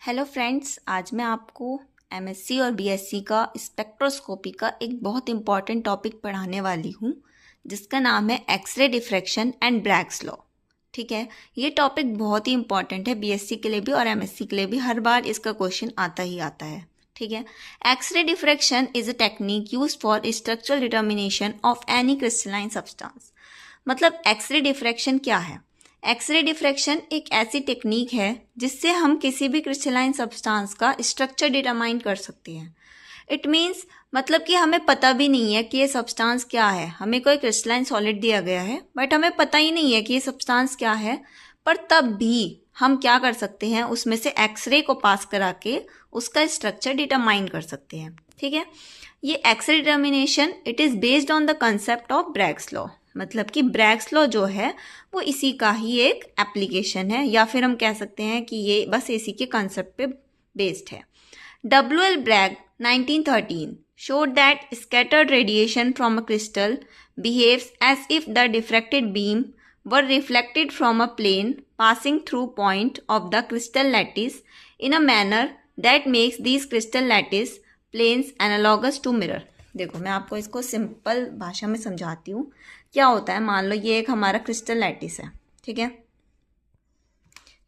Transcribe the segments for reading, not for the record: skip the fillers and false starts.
Hello friends, आज मैं आपको एमएससी और बीएससी का स्पेक्ट्रोस्कोपी का एक बहुत इम्पॉर्टेंट टॉपिक पढ़ाने वाली हूँ जिसका नाम है X ray diffraction and Bragg's law. ठीक है, ये टॉपिक बहुत ही इम्पॉर्टेंट है बीएससी के लिए भी और एमएससी के लिए भी। हर बार इसका क्वेश्चन आता ही आता है। ठीक है, X ray diffraction is a technique used for structural determination of any crystalline substance. मतलब एक्सरे डिफ्रैक्शन क्या है? एक्सरे डिफ्रैक्शन एक ऐसी टेक्निक है जिससे हम किसी भी क्रिस्टलाइन सब्सटेंस का स्ट्रक्चर डिटरमाइन कर सकते हैं। इट मीन्स मतलब कि हमें पता भी नहीं है कि ये सब्सटेंस क्या है। हमें कोई क्रिस्टलाइन सॉलिड दिया गया है बट हमें पता ही नहीं है कि ये सब्सटेंस क्या है, पर तब भी हम क्या कर सकते हैं, उसमें से एक्सरे को पास करा के उसका स्ट्रक्चर डिटरमाइन कर सकते हैं। ठीक है, ये X ray determination it is based on the concept of Bragg's law. मतलब कि ब्रैग्स लॉ जो है वो इसी का ही एक एप्लीकेशन है, या फिर हम कह सकते हैं कि ये बस इसी के कंसेप्ट पे बेस्ड है। W.L. Bragg 1913 showed that scattered radiation from a crystal behaves as if the diffracted beam were reflected from a plane passing through point of the crystal lattice in a manner that makes these crystal lattice planes analogous to mirror। देखो, मैं आपको इसको simple भाषा में समझाती हूँ। क्या होता है, मान लो ये एक हमारा क्रिस्टल लैटिस है। ठीक है,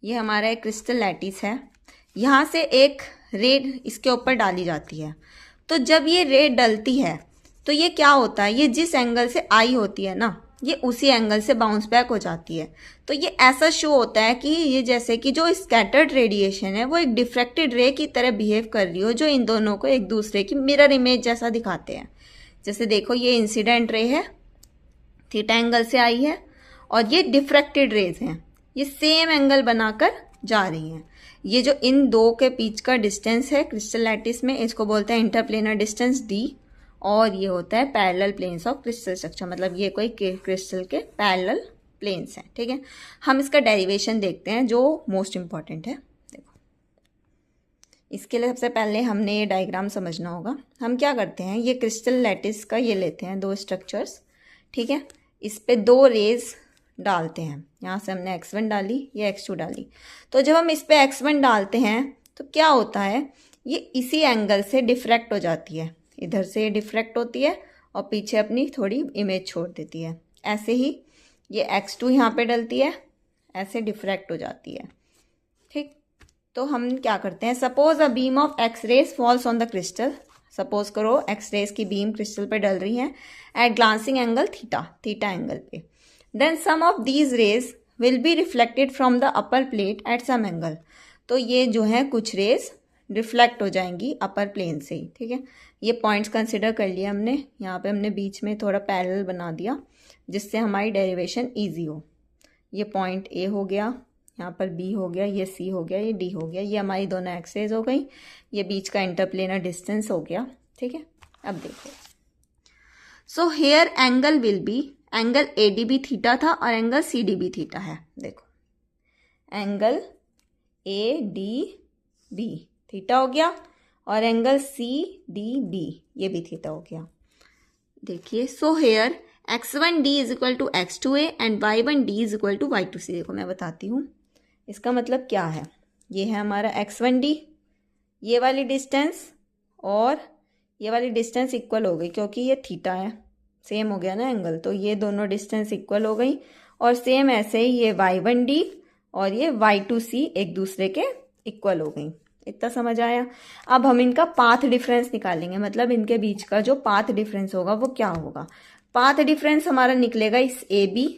ये हमारा एक क्रिस्टल लैटिस है। यहाँ से एक रे इसके ऊपर डाली जाती है। तो जब ये रे डलती है तो ये क्या होता है, ये जिस एंगल से आई होती है ना, ये उसी एंगल से बाउंस बैक हो जाती है। तो ये ऐसा शो होता है कि ये जैसे कि जो स्कैटर्ड रेडिएशन है वो एक डिफ्रैक्टेड रे की तरह बिहेव कर रही हो, जो इन दोनों को एक दूसरे की मिरर इमेज जैसा दिखाते हैं। जैसे देखो, ये इंसिडेंट रे है, थीटा एंगल से आई है, और ये डिफ्रैक्टेड रेज हैं, ये सेम एंगल बनाकर जा रही हैं। ये जो इन दो के बीच का डिस्टेंस है क्रिस्टल लैटिस में, इसको बोलते हैं इंटरप्लेनर डिस्टेंस डी, और ये होता है parallel planes of crystal structure. मतलब ये कोई क्रिस्टल के पैरेलल प्लेन्स हैं। ठीक है, हम इसका डेरिवेशन देखते हैं जो मोस्ट इंपॉर्टेंट है। देखो, इसके लिए सबसे पहले हमने ये डायग्राम समझना होगा। हम क्या करते हैं, ये क्रिस्टल लैटिस का ये लेते हैं दो स्ट्रक्चर्स। ठीक है, इस पे दो रेज डालते हैं। यहाँ से हमने x1 डाली, ये x2 डाली। तो जब हम इस पे x1 डालते हैं तो क्या होता है, ये इसी एंगल से डिफ्रैक्ट हो जाती है। इधर से ये डिफ्रैक्ट होती है और पीछे अपनी थोड़ी इमेज छोड़ देती है। ऐसे ही ये x2 यहाँ पे डलती है, ऐसे डिफ्रैक्ट हो जाती है। ठीक, तो हम क्या करते हैं, suppose a beam of X rays falls on the crystal. Suppose करो एक्स रेज की बीम क्रिस्टल पे डल रही है at glancing angle theta angle पे। Then some of these rays will be reflected from the upper plate at some angle. तो ये जो है कुछ रेज रिफ्लेक्ट हो जाएंगी अपर प्लेन से ही। ठीक है, ये पॉइंट्स कंसिडर कर लिया हमने। यहाँ पे हमने बीच में थोड़ा पैरेलल बना दिया जिससे हमारी डेरिवेशन ईजी हो। ये पॉइंट ए हो गया, यहाँ पर बी हो गया, ये सी हो गया, ये डी हो गया। ये हमारी दोनों एक्सेस हो गई, ये बीच का इंटरप्लेनर डिस्टेंस हो गया। ठीक है, अब देखो, so here angle will be, angle A D B theta था और angle C D B theta है। देखो, angle A D B theta हो गया और एंगल सी डी बी ये भी थीटा हो गया। देखिए, so here x1d is equal to x2a and y1d is equal to y2c। देखो, मैं बताती हूँ इसका मतलब क्या है। ये है हमारा x1d, ये वाली डिस्टेंस और ये वाली डिस्टेंस इक्वल हो गई क्योंकि ये थीटा है, सेम हो गया ना एंगल, तो ये दोनों डिस्टेंस इक्वल हो गई। और सेम ऐसे ही ये y1d और ये y2c एक दूसरे के इक्वल हो गई। इतना समझ आया? अब हम इनका पाथ डिफरेंस निकालेंगे। मतलब इनके बीच का जो पाथ डिफरेंस होगा वो क्या होगा। पाथ डिफरेंस हमारा निकलेगा इस ए बी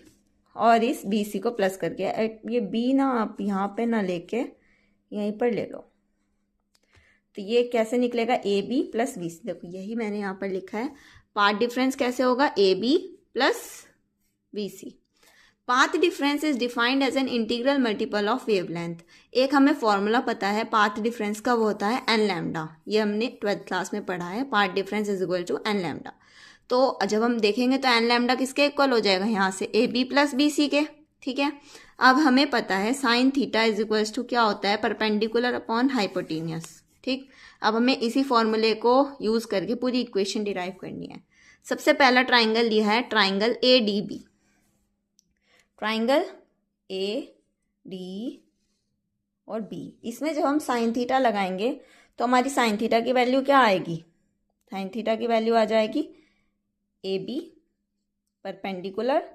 और इस बी सी को प्लस करके। ये बी ना आप यहाँ पे ना लेके यहीं पर ले लो, तो ये कैसे निकलेगा, A B plus B C. देखो, यही मैंने यहाँ पर लिखा है। पाथ डिफरेंस कैसे होगा, A B plus B C. Path difference is defined as an integral multiple of wavelength. एक हमें फॉर्मूला पता है पाथ डिफरेंस का, वो होता है एन लैम्डा। ये हमने 12th क्लास में पढ़ा है, path difference is equal to n lambda. तो जब हम देखेंगे तो एन लैम्डा किसके इक्वल हो जाएगा, यहाँ से A B plus B C के। ठीक है, अब हमें पता है sine theta is equals to क्या होता है, परपेंडिकुलर अपॉन हाइपोटेन्यूस। ठीक, अब हमें इसी फॉर्मूले को यूज करके पूरी इक्वेशन डिराइव करनी है। सबसे पहला ट्राइंगल लिया है, triangle A D B. Triangle A D और बी। इसमें जब हम साइन थीटा लगाएंगे तो हमारी साइन थीटा की वैल्यू क्या आएगी? साइन थीटा की वैल्यू आ जाएगी ए बी परपेंडिकुलर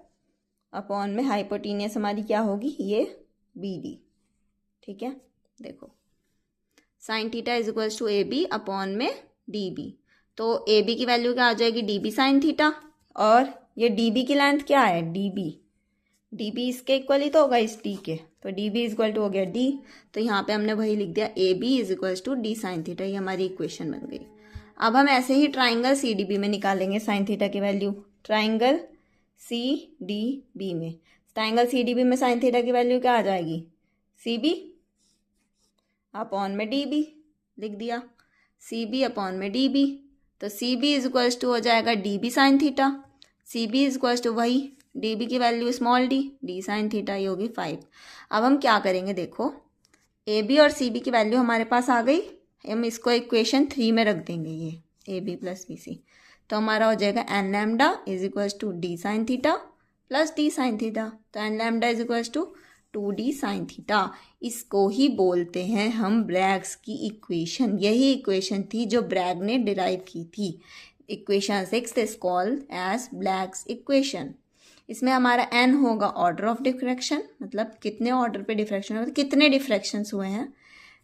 अपॉन में हाइपोटेनियस हमारी क्या होगी? ये बी डी। ठीक है, देखो sine theta is equals to A B upon में डी बी। तो ए बी की वैल्यू क्या आ जाएगी? डी बी साइन थीटा, और ये डी बी की लेंथ क्या है? D B. डी बी इसके इक्वल ही तो होगा इस डी के, तो D B is equal to हो गया डी। तो यहाँ पे हमने वही लिख दिया A B is equals to D sine theta, ये हमारी इक्वेशन बन गई। अब हम ऐसे ही ट्राइंगल सी डी बी में निकालेंगे साइन थीटा की value. Triangle C D B में, ट्राइंगल सी डी बी में साइन थीटा की वैल्यू क्या आ जाएगी? सी बी अपॉन में डी बी, लिख दिया सी बी अपॉन में डी बी। तो C B is equals to हो जाएगा D B sine theta. C B is equals to वही डी बी की value small D, D sine theta, ये होगी 5। अब हम क्या करेंगे? देखो ए बी और सी बी की वैल्यू हमारे पास आ गई, हम इसको इक्वेशन 3 में रख देंगे, ये A B plus B C. तो हमारा हो जाएगा n lambda is equals to D sine theta plus d sine theta. तो n lambda is equals to 2d sine theta. इसको ही बोलते हैं हम ब्रैग्स की इक्वेशन। यही इक्वेशन थी जो ब्रैग ने डिराइव की थी। Equation 6 is called as Bragg's equation. इसमें हमारा n होगा ऑर्डर ऑफ डिफ्रैक्शन, मतलब कितने ऑर्डर पे डिफ्रैक्शन, मतलब कितने डिफ्रैक्शंस हुए हैं।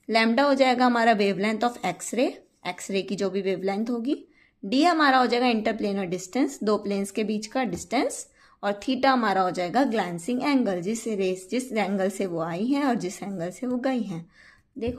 लैम्डा हो जाएगा हमारा वेवलेंथ ऑफ एक्सरे, एक्सरे की जो भी वेवलेंथ होगी। d हमारा हो जाएगा इंटरप्लेनर डिस्टेंस, दो प्लेन्स के बीच का डिस्टेंस। और थीटा हमारा हो जाएगा ग्लैंसिंग एंगल, जिस एंगल से वो आई हैं और जिस एंगल से वो गई हैं। देखो